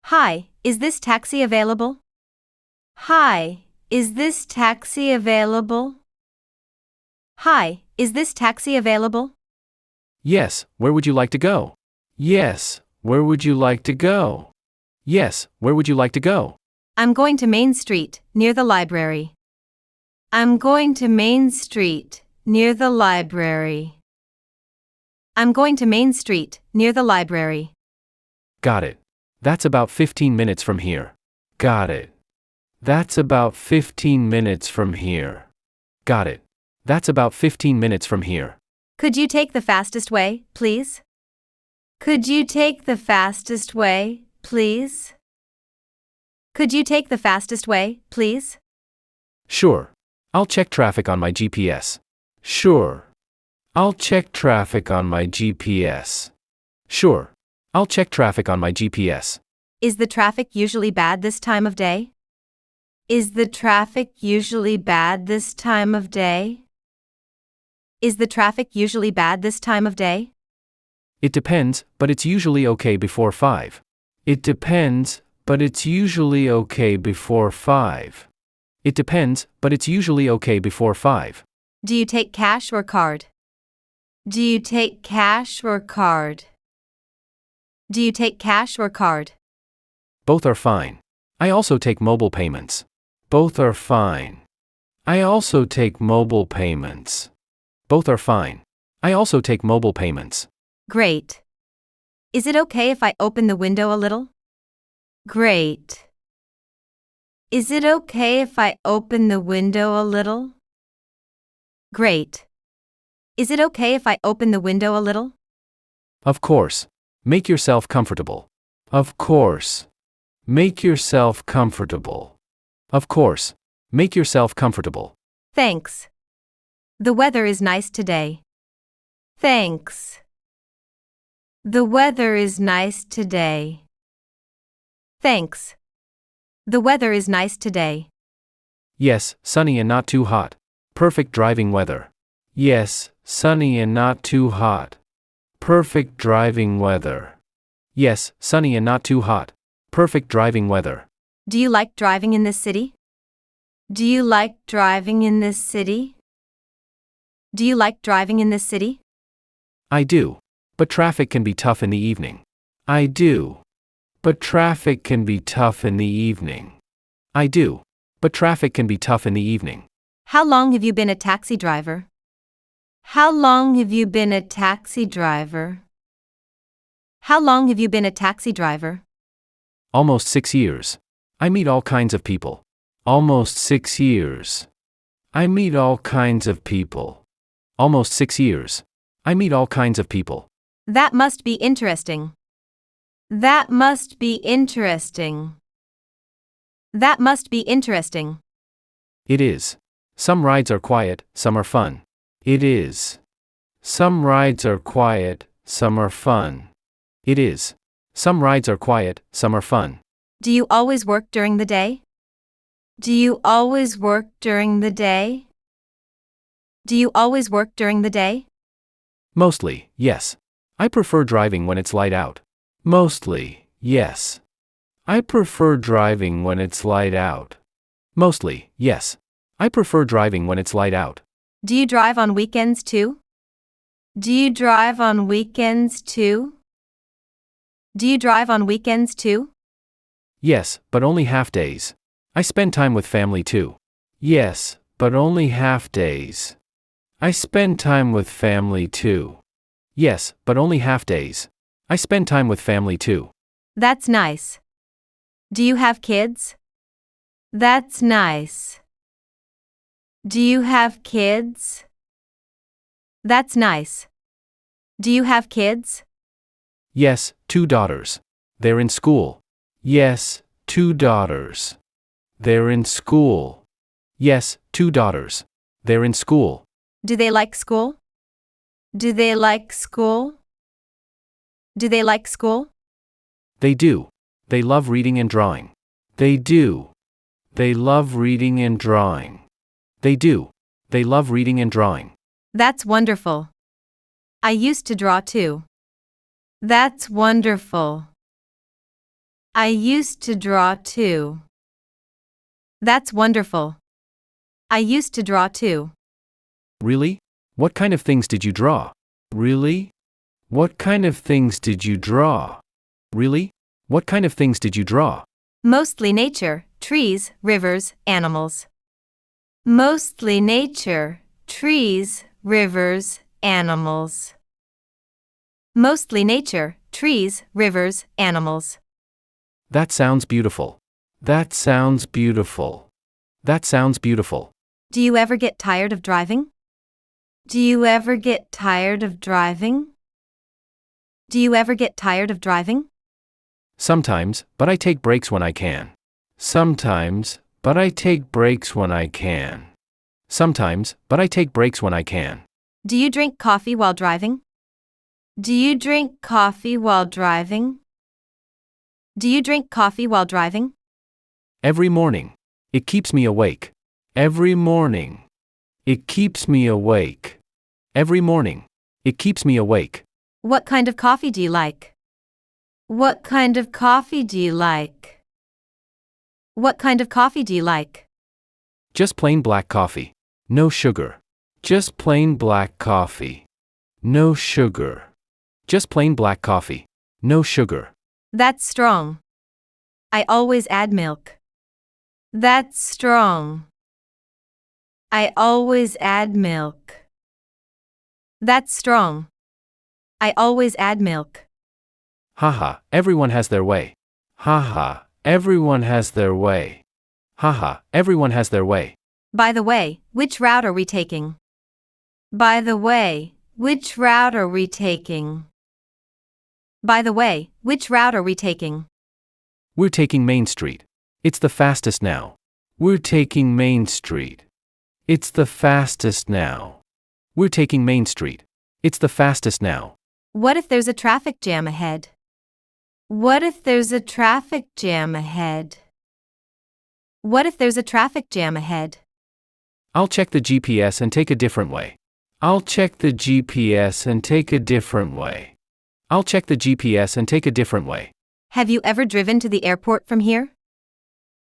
Hi, is this taxi available? Hi, is this taxi available? Hi, is this taxi available? Yes, where would you like to go? Yes, where would you like to go? Yes, where would you like to go? I'm going to Main Street, near the library. I'm going to Main Street, near the library. I'm going to Main Street, near the library. Got it. That's about 15 minutes from here. Got it. That's about 15 minutes from here. Got it. That's about 15 minutes from here. Could you take the fastest way, please? Could you take the fastest way, please? Could you take the fastest way, please? Sure. I'll check traffic on my GPS. Sure. I'll check traffic on my GPS. Sure. I'll check traffic on my GPS. Is the traffic usually bad this time of day? Is the traffic usually bad this time of day? Is the traffic usually bad this time of day? It depends, but it's usually okay before 5. It depends, but it's usually okay before 5. It depends, but it's usually okay before 5. Do you take cash or card? Do you take cash or card? Do you take cash or card? Both are fine. I also take mobile payments. Both are fine. I also take mobile payments. Both are fine. I also take mobile payments. Great. Is it okay if I open the window a little? Great. Is it okay if I open the window a little? Great. Is it okay if I open the window a little? Of course. Make yourself comfortable. Of course. Make yourself comfortable. Of course. Make yourself comfortable. Thanks. The weather is nice today. Thanks. The weather is nice today. Thanks. The weather is nice today. Yes, sunny and not too hot. Perfect driving weather. Yes, sunny and not too hot. Perfect driving weather. Yes, sunny and not too hot. Perfect driving weather. Do you like driving in this city? Do you like driving in this city? Do you like driving in this city? I do. But traffic can be tough in the evening. I do. But traffic can be tough in the evening. I do. But traffic can be tough in the evening. How long have you been a taxi driver? How long have you been a taxi driver? How long have you been a taxi driver? Almost 6 years. I meet all kinds of people. Almost 6 years. I meet all kinds of people. Almost 6 years. I meet all kinds of people. That must be interesting. That must be interesting. That must be interesting. It is. Some rides are quiet, some are fun. It is. Some rides are quiet, some are fun. It is. Some rides are quiet, some are fun. Do you always work during the day? Do you always work during the day? Do you always work during the day? Mostly, yes. I prefer driving when it's light out. Mostly, yes. I prefer driving when it's light out. Mostly, yes. I prefer driving when it's light out. Do you drive on weekends too? Do you drive on weekends too? Do you drive on weekends too? Yes, but only half days. I spend time with family too. Yes, but only half days. I spend time with family too. Yes, but only half days. I spend time with family too. That's nice. Do you have kids? That's nice. Do you have kids? That's nice. Do you have kids? Yes, 2 daughters. They're in school. Yes, 2 daughters. They're in school. Yes, 2 daughters. They're in school. Do they like school? Do they like school? Do they like school? They do. They love reading and drawing. They do. They love reading and drawing. They do. They love reading and drawing. That's wonderful. I used to draw too. That's wonderful. I used to draw too. That's wonderful. I used to draw too. Really? What kind of things did you draw? Really? What kind of things did you draw? Really? What kind of things did you draw? Mostly nature, trees, rivers, animals. Mostly nature, trees, rivers, animals. Mostly nature, trees, rivers, animals. That sounds beautiful. That sounds beautiful. That sounds beautiful. Do you ever get tired of driving? Do you ever get tired of driving? Do you ever get tired of driving? Sometimes, but I take breaks when I can. Sometimes, but I take breaks when I can. Sometimes, but I take breaks when I can. Do you drink coffee while driving? Do you drink coffee while driving? Do you drink coffee while driving? Every morning. It keeps me awake. Every morning. It keeps me awake. Every morning. It keeps me awake. What kind of coffee do you like? What kind of coffee do you like? What kind of coffee do you like? Just plain black coffee. No sugar. Just plain black coffee. No sugar. Just plain black coffee. No sugar. That's strong. I always add milk. That's strong. I always add milk. That's strong. I always add milk. Haha, everyone has their way. Haha, everyone has their way. Haha, everyone has their way. By the way, which route are we taking? By the way, which route are we taking? By the way, which route are we taking? We're taking Main Street. It's the fastest now. We're taking Main Street. It's the fastest now. We're taking Main Street. It's the fastest now. What if there's a traffic jam ahead? What if there's a traffic jam ahead? What if there's a traffic jam ahead? I'll check the GPS and take a different way. I'll check the GPS and take a different way. I'll check the GPS and take a different way. Have you ever driven to the airport from here?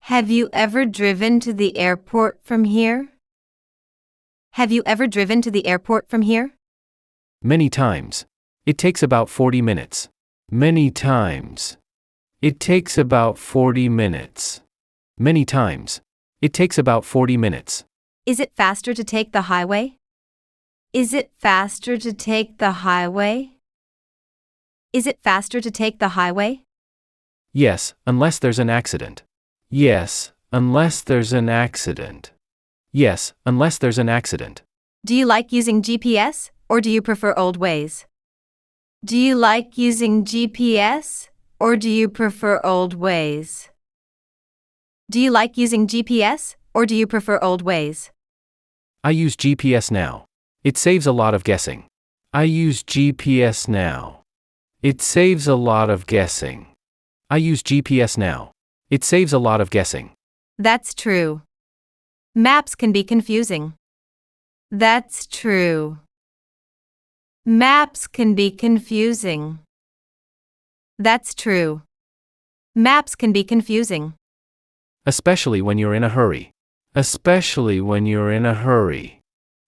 Have you ever driven to the airport from here? Have you ever driven to the airport from here? Many times. It takes about 40 minutes. Many times. It takes about 40 minutes. Many times. It takes about 40 minutes. Is it faster to take the highway? Is it faster to take the highway? Is it faster to take the highway? Yes, unless there's an accident. Yes, unless there's an accident. Yes, unless there's an accident. Do you like using GPS, or do you prefer old ways? Do you like using GPS, or do you prefer old ways? Do you like using GPS, or do you prefer old ways? I use GPS now. It saves a lot of guessing. I use GPS now. It saves a lot of guessing. I use GPS now. It saves a lot of guessing. That's true. Maps can be confusing. That's true. Maps can be confusing. That's true. Maps can be confusing. Especially when you're in a hurry. Especially when you're in a hurry.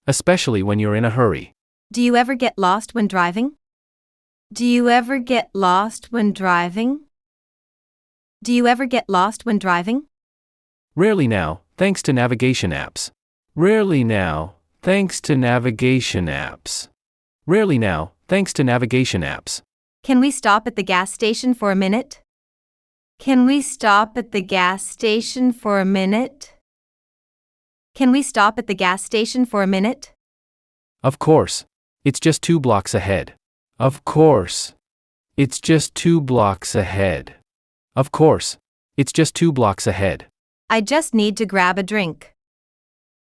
Especially when you're in a hurry. Do you ever get lost when driving? Do you ever get lost when driving? Do you ever get lost when driving? Rarely now, thanks to navigation apps. Rarely now, thanks to navigation apps. Rarely now, thanks to navigation apps. Can we stop at the gas station for a minute? Can we stop at the gas station for a minute? Can we stop at the gas station for a minute? Of course. It's just 2 blocks ahead. Of course. It's just 2 blocks ahead. Of course. It's just 2 blocks ahead. I just need to grab a drink.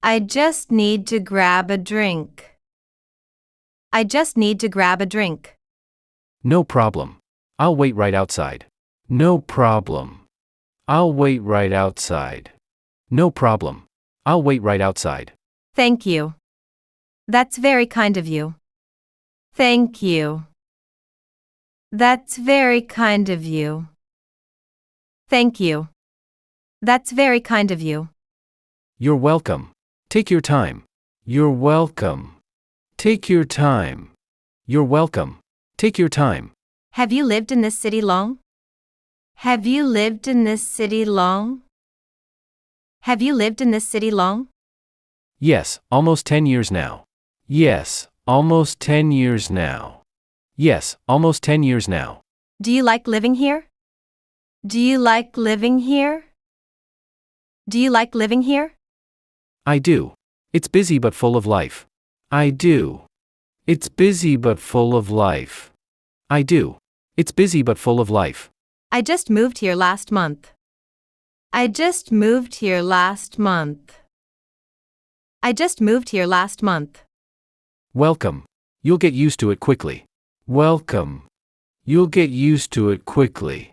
I just need to grab a drink. I just need to grab a drink. No problem. I'll wait right outside. No problem. I'll wait right outside. No problem. I'll wait right outside. Thank you. That's very kind of you. Thank you. That's very kind of you. Thank you. That's very kind of you. You're welcome. Take your time. You're welcome. Take your time. You're welcome. Take your time. Have you lived in this city long? Have you lived in this city long? Have you lived in this city long? Yes, almost 10 years now. Yes, almost 10 years now. Yes, almost 10 years now. Do you like living here? Do you like living here? Do you like living here? I do. It's busy but full of life. I do. It's busy but full of life. I do. It's busy but full of life. I just moved here last month. I just moved here last month. I just moved here last month. Welcome. You'll get used to it quickly. Welcome. You'll get used to it quickly.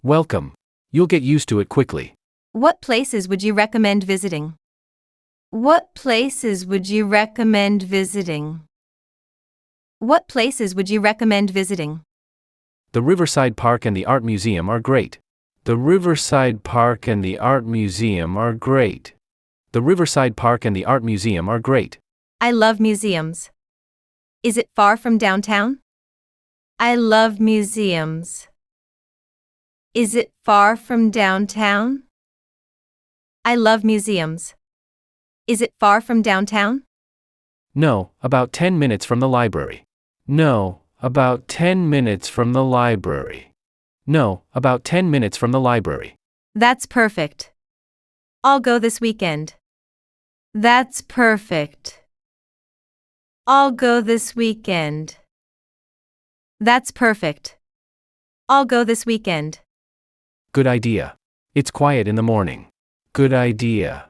Welcome. You'll get used to it quickly. What places would you recommend visiting? What places would you recommend visiting? What places would you recommend visiting? The Riverside Park and the Art Museum are great. The Riverside Park and the Art Museum are great. The Riverside Park and the Art Museum are great. I love museums. Is it far from downtown? I love museums. Is it far from downtown? I love museums. Is it far from downtown? No, about 10 minutes from the library. No, about 10 minutes from the library. No, about 10 minutes from the library. That's perfect. I'll go this weekend. That's perfect. I'll go this weekend. That's perfect. I'll go this weekend. Good idea. It's quiet in the morning. Good idea.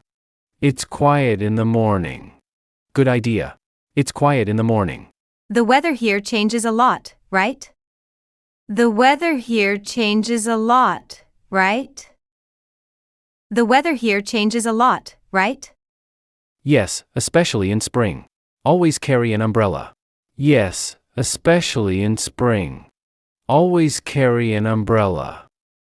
It's quiet in the morning. Good idea. It's quiet in the morning. The weather here changes a lot, right? The weather here changes a lot, right? The weather here changes a lot, right? Yes, especially in spring. Always carry an umbrella. Yes, especially in spring. Always carry an umbrella.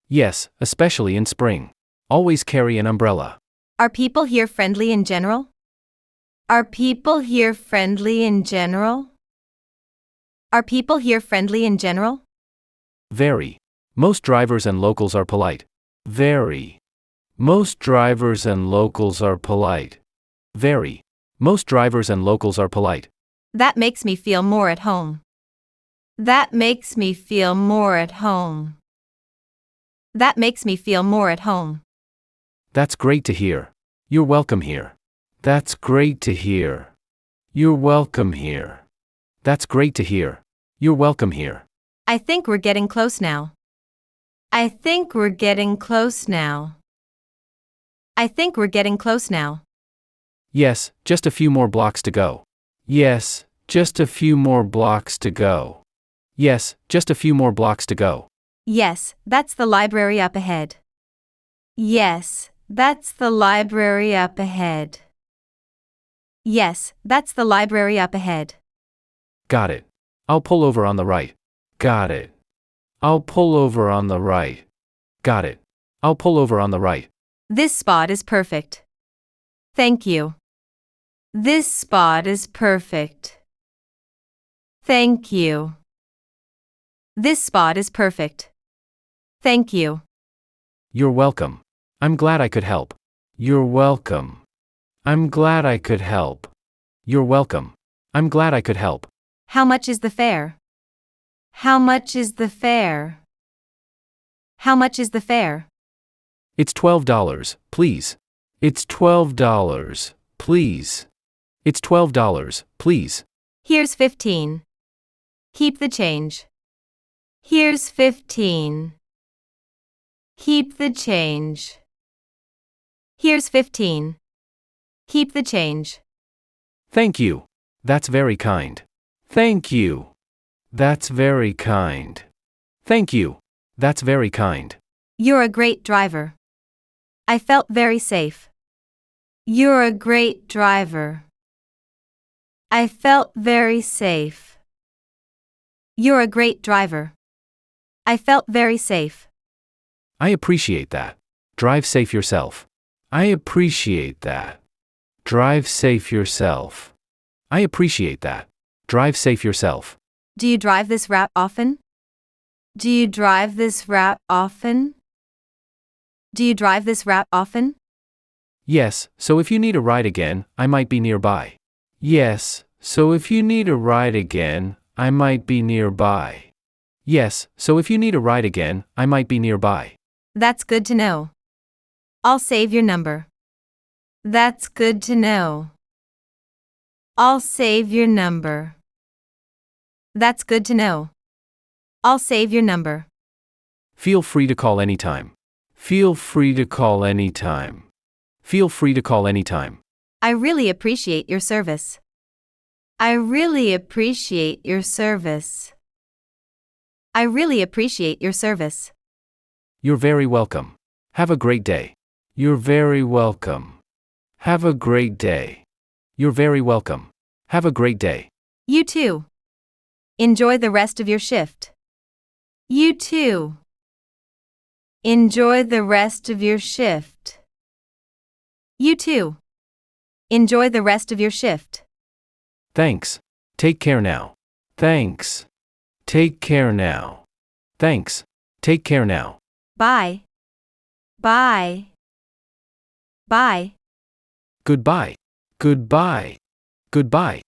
Yes, especially in spring. Always carry an umbrella. Are people here friendly in general? Are people here friendly in general? Are people here friendly in general? Very. Most drivers and locals are polite. Very. Most drivers and locals are polite. Very. Most drivers and locals are polite. That makes me feel more at home. That makes me feel more at home. That makes me feel more at home. That's great to hear. You're welcome here. That's great to hear. You're welcome here. That's great to hear. You're welcome here. I think we're getting close now. I think we're getting close now. I think we're getting close now. Yes, just a few more blocks to go. Yes, just a few more blocks to go. Yes, just a few more blocks to go. Yes, that's the library up ahead. Yes, that's the library up ahead. Yes, that's the library up ahead. Got it. I'll pull over on the right. Got it. I'll pull over on the right. Got it. I'll pull over on the right. This spot is perfect. Thank you. This spot is perfect. Thank you. This spot is perfect. Thank you. You're welcome. I'm glad I could help. You're welcome. I'm glad I could help. You're welcome. I'm glad I could help. How much is the fare? How much is the fare? How much is the fare? It's $12, please. It's $12, please. It's $12, please. Here's 15. Keep the change. Here's 15. Keep the change. Here's 15. Keep the change. Thank you. That's very kind. Thank you. That's very kind. Thank you. That's very kind. You're a great driver. I felt very safe. You're a great driver. I felt very safe. You're a great driver. I felt very safe. I appreciate that. Drive safe yourself. I appreciate that. Drive safe yourself. I appreciate that. Drive safe yourself. Do you drive this route often? Do you drive this route often? Do you drive this route often? Yes, so if you need a ride again, I might be nearby. Yes, so if you need a ride again, I might be nearby. Yes, so if you need a ride again, I might be nearby. That's good to know. I'll save your number. That's good to know. I'll save your number. That's good to know. I'll save your number. Feel free to call anytime. Feel free to call anytime. Feel free to call anytime. I really appreciate your service. I really appreciate your service. I really appreciate your service. You're very welcome. Have a great day. You're very welcome. Have a great day. You're very welcome. Have a great day. You too. Enjoy the rest of your shift. You too. Enjoy the rest of your shift. You too. Enjoy the rest of your shift. Thanks. Take care now. Thanks. Take care now. Thanks. Take care now. Bye. Bye. Bye. Goodbye. Goodbye. Goodbye.